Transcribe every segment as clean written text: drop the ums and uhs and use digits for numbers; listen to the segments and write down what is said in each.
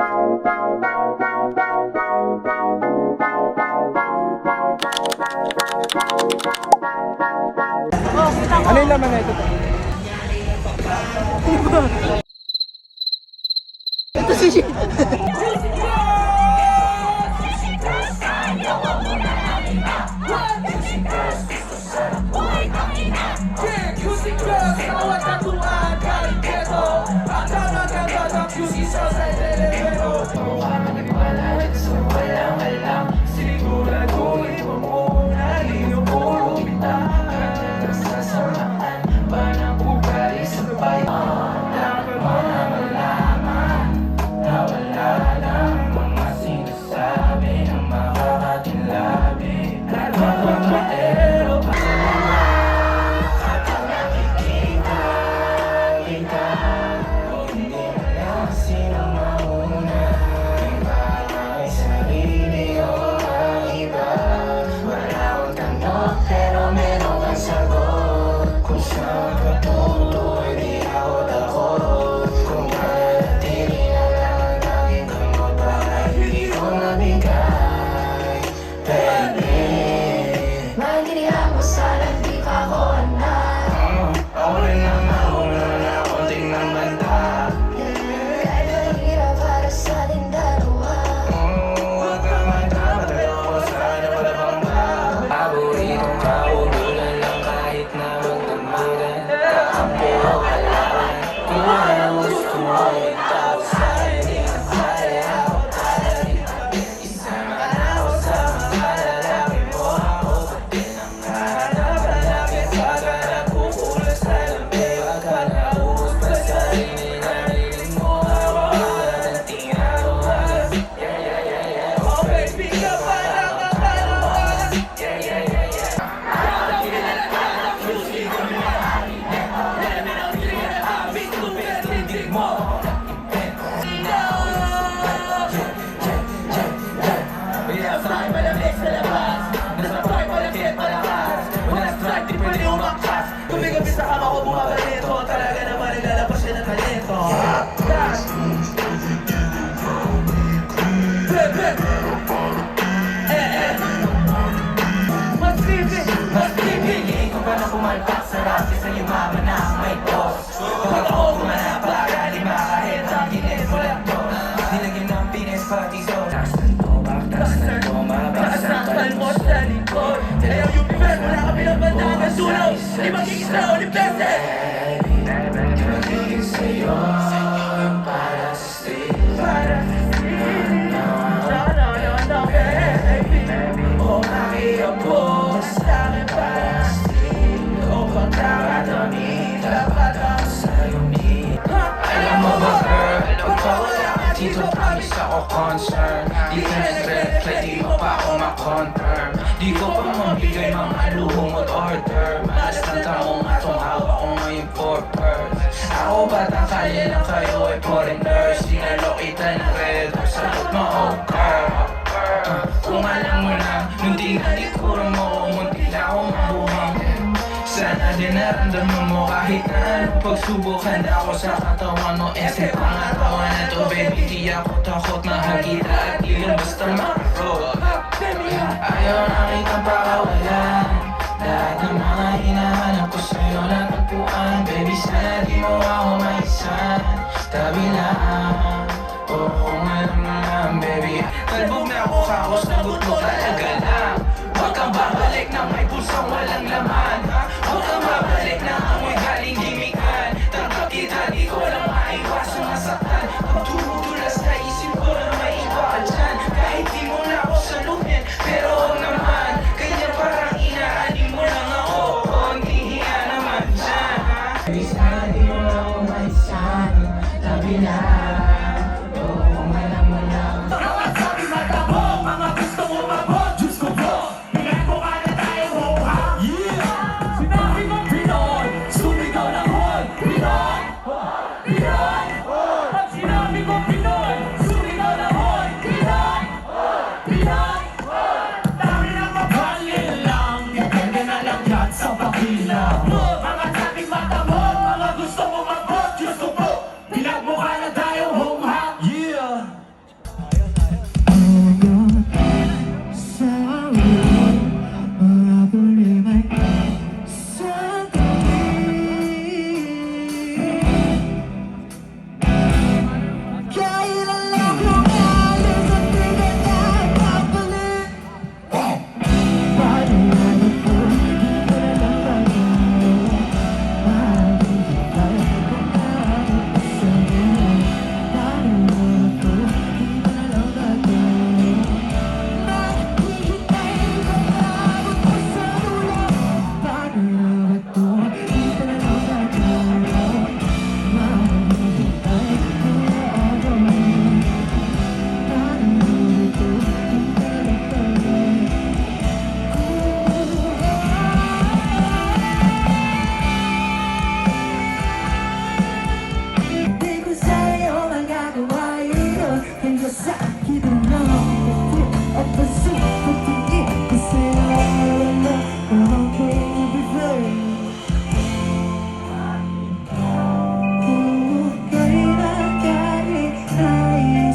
Ano yung laman na ito? Ito si dito promise ako concern. Di ka nag-red flag, di mo pa ako ma-confirm. Di ko pa mabigay mga luho mo't order. Malas ng taong atong hawak ko ngayon for birth. Ako batang kaya lang kayo ay foreigners. Di nalokitan ng red or sagot mo oh girl. Kung alam mo na, nung tinalikuran mo, munti na akong mabuhang. Sana din naramdaman mo kahit na anong pagsubukan ako sa katawan mo. Ese pangatawan na to baby, di ako takot mahal kita at di lang basta makaroon. Ayaw na kitang pakawalan, lahat ng mga hinahanap ko sa'yo natagpuan. Baby sana di mo ako maisan, tabi lang. Oo kung alam mo lang baby, talbog na ako kako, sagot mo talaga lang. Huwag kang babalik na may pusang walang laman. Huwag kang babalik na amoy galing gimikan. Tanggap kita, di ko lang maiwasan masaktan. Pag tumutulas na isip ko na may iba ka dyan. Kahit di mo na ako saluhin, pero huwag naman. Kanya parang inaanin mo lang ako. Konti hiya naman dyan. Baby, sana di mo na ako maisan, tabi lang.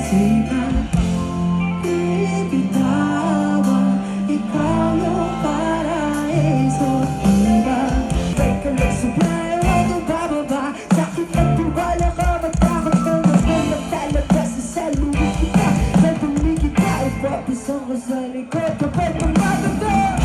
Di ba bibitawan, ikaw yung paraiso. Di ba break ka lang sabay, huwag kang bababa. Sakit at tiwala ka, matakot kang magmula talaga sa salubot kita. Nagdumi kita, ipapisang ko sa likod kapag pumatanda.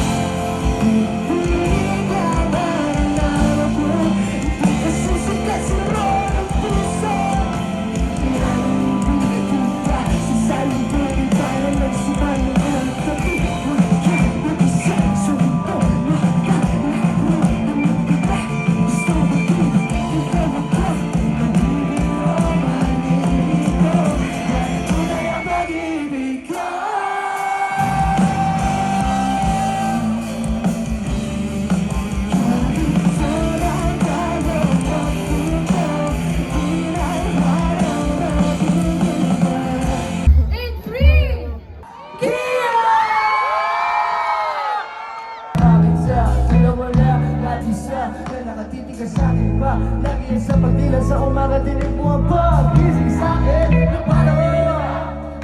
Lagi yan sa pagdila sa umaga, dinig mo ang pag-gising sa'kin. Napanaw,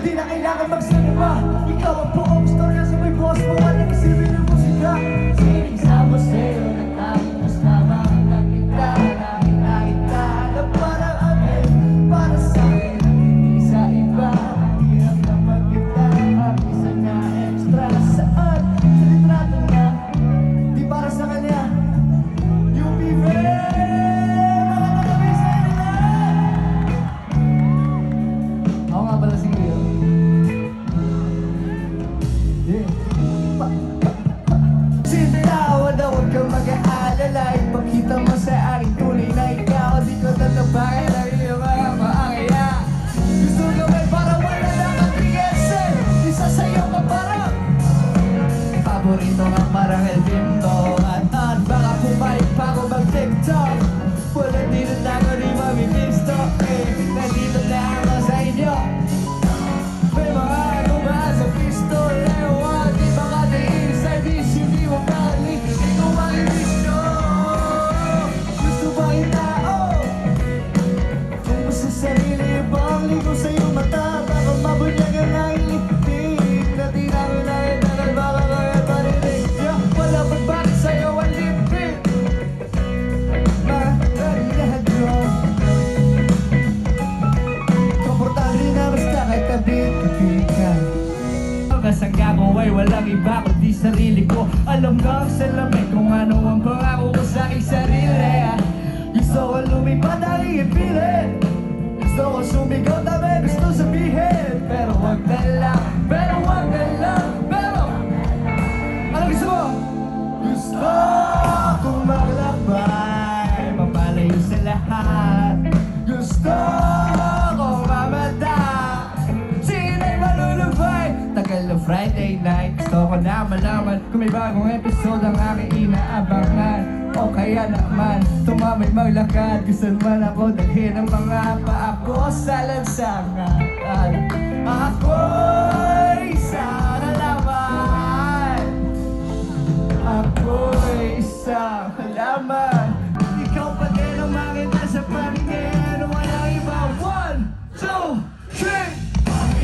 di na kailangan magsalima. Ikaw ang buong storya sa may boss mo. Walang isipin ng musika. Sinig sa museo, nagtapos tama. Nakita na parang amin. Para sa'kin, hindi sa iba. Hirap na magkita, isa na extra. Saan? Sa litrato niya, di para sa kanya. You be ready. Ako nga pala si Rio. Sinta, huwag kang mag-aalala. Ipakita mo sa aking tunay na ikaw. Di ko tatapakin ang iyong mga maangaya. Gusto gawin para wala lang ang tigesen. Isa sa'yo ka parang paborito nga parang El Pinto. At baka pumayag pa ako mag-TikTok. Wala dito na ako di mamibisto. Nandito na ako sa inyo. May mga gumaan sa pistol. Ewan, di ba ka sa bisyo? Di mo balik, di ko makibisyo. Gusto ba itao? Kung mo sa sarili, bang ligo sa'yo mata. Baka mabunyag ang naiitig. Na di namin nakitagal, baka kaya parinig. Wala ba't bakit sa'yo ang lipid? Mararinig ko. Komportable na basta kahit tabit-tabit ka. Kasangga ko ay walang iba kundi sarili ko. Alam na ang salamin kung ano ang pangako ko sa aking sarili. Gusto ko lumipad ang ipilit. Gusto ko sumigaw dami gusto sabihin. Pero wag na lang, pero wag na lang. Pero ano gusto mo? Gusto kong maglakbay, mapalayo sa lahat. Gusto kong mamata, sina'y malulubay. Tagal na Friday night, gusto ko na malaman kung may bagong episode ang aking inaabangan. O kaya naman, tumamay maglakad. Gusto naman ako dalhin ang mga paa ko sa lansangan. Ako'y isang halaman. Ako'y isang halaman. Ikaw pa din ang makita sa paningin. Walang iba. 1, 2, 3.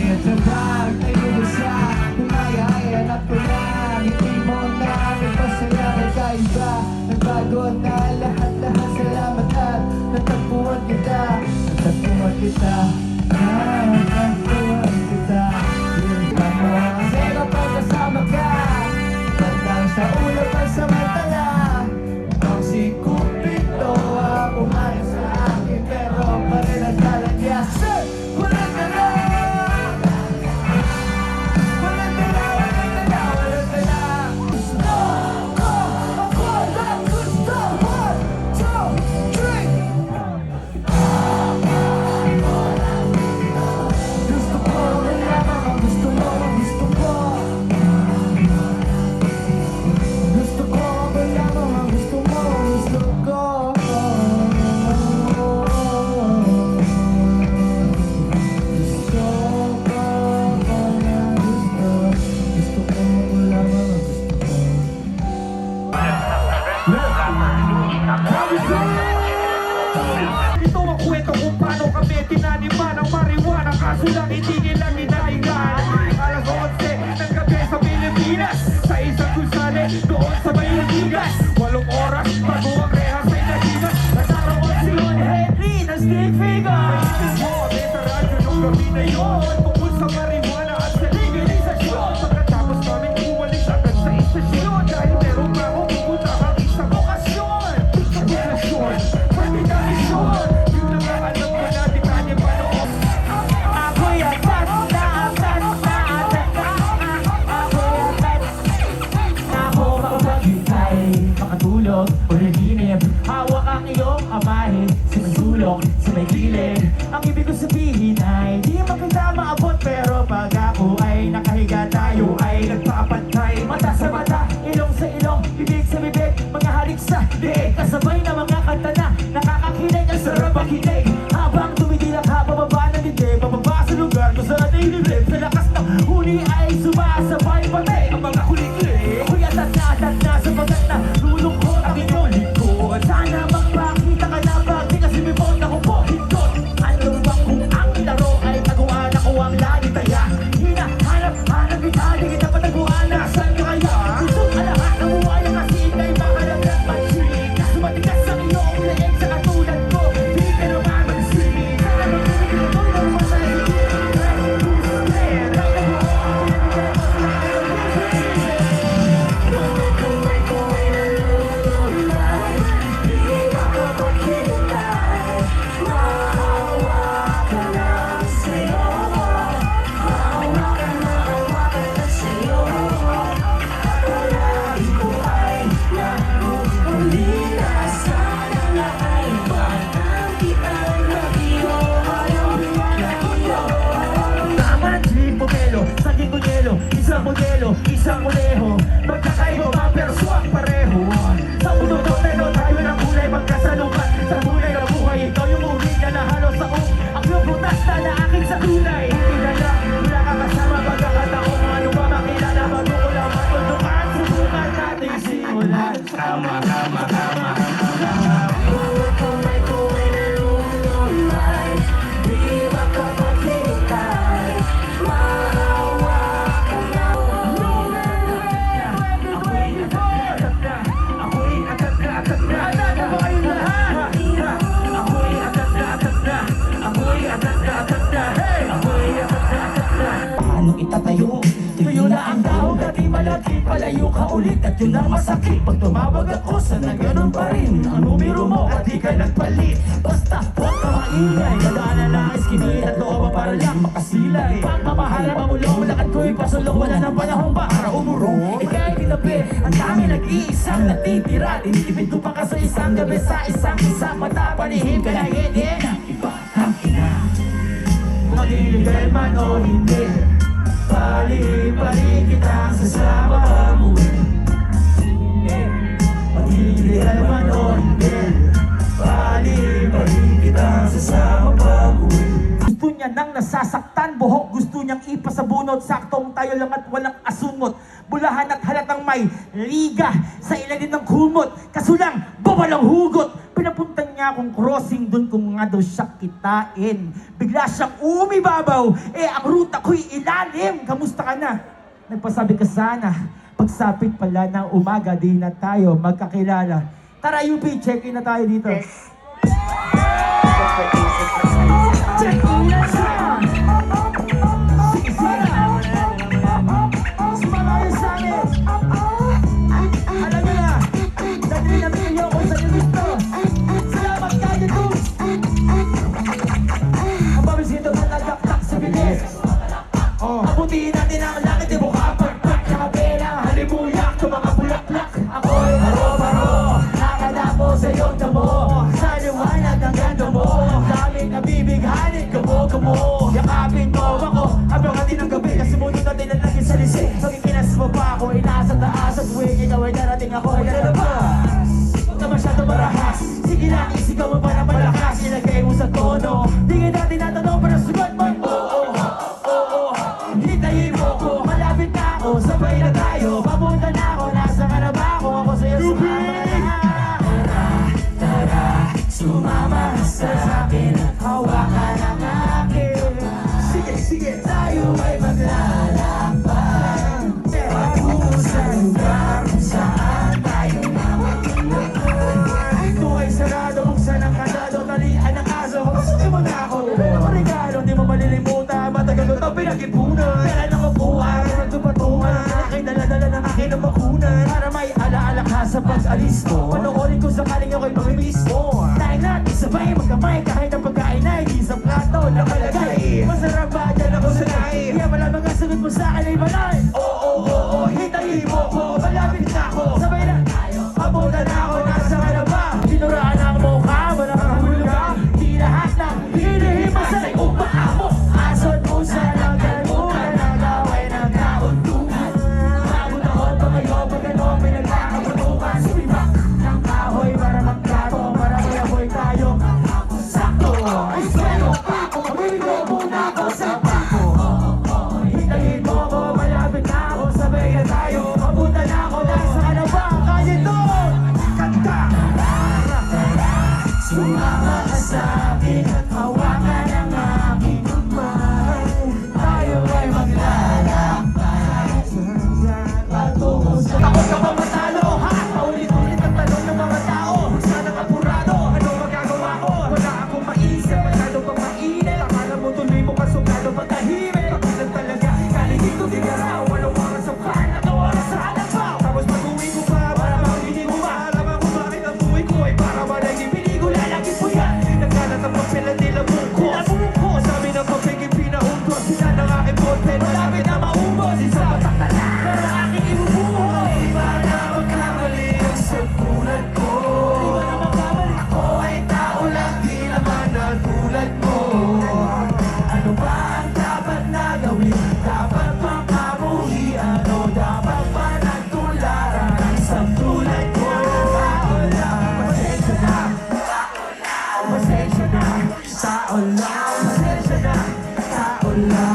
Ito ba ang ayusa? Humayayanap ko na. Hindi mo na nagpasaya nagkaiba. Nagbago na lahat-lahat. Salamat at natagpuan kita. Natagpuan kita. Natagpuan kita. Hindi mo kasi kapag kasama ka. Bandang sa ulo pa sa matala. Ang si Cupido ang umaya sa akin. Pero pa rin ang talagya. Walang dala. Walang dala, walang dala, walang dala. Gusto ko, ako lang gusto. 1, 2, 3. Gusto ko, wala ka ang gusto mo, gusto ko. Gusto ko, wala ka ang gusto mo, gusto ko. Ito ang kwento kung paano kami tinaniman ng marijuana. Kaso lang hindi bigas 8 oras bago ang rehas ay nagigas nagkaroon si Lon Henry ng stick figure Itis mo, veteran yung gabi na yun Tungkol sa marijuana at sa legalizasyon Pagkatapos namin umalis agad sa istasyon Dahil meron pa akong pupuntahang isang okasyon Okasyon, pagkakasyon Yun ang alam ko na di kanya pa noon Ako'y atas na atas na atas Ako'y atas na ako makapaghintay Makatulog o naginip Hawak ang iyong kamay Sa may sulok, sa may gilid Ang ibig ko sabihin ay Di man kita maabot Pero pag ako ay nakahiga Tayo ay nagpapantay Mata sa mata, ilong sa ilong Bibig sa bibig, mga halik sa liig Kasabay na mga kanta na Nakakakinig, ang sarap makinig Habang tumidilak ha, bababa ng dibdib Bababa sa lugar kung saan ay liblib Sa lakas ng huli ay sumasabay pati Ang mga kuliklik Ako'y atat na sapagat na lulungkot ang inyong likod Sana magpakita ka na pag di kasi may phone ako po higod Ano bang kung ang laro ay taguan ako ang lagi taya Hinahanap kita, di kita pataguan Nasaan ka kaya? Susok alahat ng buhay ang asin ay makalang nagpansik Sumatigas ang iyong leeg sa katulad ko Di ka naman magsik Ano pinagkakot ng masay Isang modelo, isang moleho Magkakaiba mga pero swak pareho Sa mundo to pero tayo ng kulay Magkasalukan sa kulay ng buhay Ikaw yung uling na nahalo sa ang iyong protesta na akin sa kulay Kilala, wala ka kasama pagkakataon Ano ba makilala bago ko lang matulungan Subukan natin simulan Kama Kung may kulay na lumulay Di ba kapag hinintay Mahawa Paano itatayo? Tuyo na ang tao, dati malaki Palayo ka ulit at yun ang masakit Pag tumawag ako, sana ganun pa rin Ang numero mo at di ka nagpalit Basta, huwag ka maingay Dadaanan lang ang skinny at looban para lang makasilay Pagmamahal na mamulong, lakad ko'y pasulong Wala nang panahon para umurong Ika'y tinabi, ang dami nag-iisang natitira Tinitipid ko pa ka sa isang gabi Sa isang mata, panihim ka na hindi Iba ang ina Mag-iligay man o hindi Pali-pali kitang sasama pamuwi Mag-iligay man o hindi Pali-pali kitang sasama pamuwi Gusto niya nang nasasaktan buhok Gusto niyang ipasabunot Saktong tayo lang at walang asungot Bulahan at halatang may liga Sa ilalim ng kumot Kaso lang, bawalang hugot Pinapuntan niya akong crossing dun kung nga daw siya kitain Bigla siyang umibabaw ang ruta ko'y ilalim Kamusta ka na? Nagpasabi ka sana Pagsapit pala ng umaga Di na tayo magkakilala Tara UP, check-in na tayo dito Check-in na siya Sige, sige Sumama kayo sa amin Alam niyo na Dali na pinyo kung sa'yo gusto Salamat kayo to Ang pamisigin daw na nagdaktak sa bilis Abutiin natin ang langit Di buka pagpak na kabela Halimuyak sa mga bulaklak Ako'y paro-paro Nakadapo sa iyong damo Sa liwanag ng ganda mo Daming nabibighanin Gamo-gamo Yakapin mo ako Habang natin ang gabi Kasi mundo natin ang lagi sa lisi Pagkikinas mo pa ako Inasa taas At tuwing ikaw ay darating ako ay lalabas Huwag na masyado marahas Sige lang isigaw mo pa na malakas Ilagay mo sa tono Di ka natin natanong Pero sugat mo Oo Hintayin mo ko Malapit na ako Sabay na tayo Papunta na ako Nasa ka na ba ako Ako sa'yo sumama na Tara Sumama sa akin At hawakan ang akin Sige Tayo ay maglalakbay Patungo sa lugar Kung saan tayo na to pinag-ipunan. Kailan ang mabuhay, medyo patungan. Kaya dala-dala ng akin ang makunan. Para may alaala ka sa pag-alis mo. Panoorin ko sakaling ako'y mamimiss mo. Dahil natin sabay magkamay kahit ang pagkain ay di sa plato nakalagay. Masarap ba dyan ako sa lahi? Kaya malamang ang sagot mo sa akin ay balay. Oo, hintayin mo ko, malapit na ako. Sabay na tayo, papunta na ako, nasa ka na ba? Sinuraan ang mukha, wala kang huluga. Di lahat ng hinihimos ay upaan mo. Asot mo sa langgan mo na nagaway ng kauntungan. Pagod ako, pagayo, pagano, pinagkakaputukan. Sumibak ng kahoy para magkato, para mayaboy tayo. Sakto, ay swero pa ako, mamiligo muna ako sa bako. Hintayin mo ko, malapit na ako, sabay na tayo. Papunta na ako, nasa ka na ba? Kaya to, kanta! Sumama ka sa akin at hawakan ang aking kamay. Tayo ay maglalakbay patungo sa... Takot ka ba matalo, ha? Paulit-ulit ang tanong ng mga tao. Sanang apurado, ano magagawa ko? Wala akong maisip, masyado pang mainit. Akala mo tuloy mo kasugado patahimik. Kapilan talaga, kaligid ko tigaraw. Walang oras sa pan, at oras sa halabaw. Tapos pag-uwi ko pa, para hindi mo maalaman kung bakit ang buhay ko ay para walang ipiligula. Lagi po yan, nagkalat ang papel at nilabong ko. Sabi ng papel yung pinaubos. Sila ng aking ballpen, malapit na maubos. Isa patakala, pero aking ibubuhay. Para na magkamali ang sukulan ko. Di ba na magkamali? Ako ay tao lang, di naman na tulad mo. Ano ba ang dapat na gawin? Dapat bang kabuhian o dapat ba nagtularan ang isang tulad ko? Tao lang, pasensya na. Pasensya na, tao lang. Pasensya na, tao lang.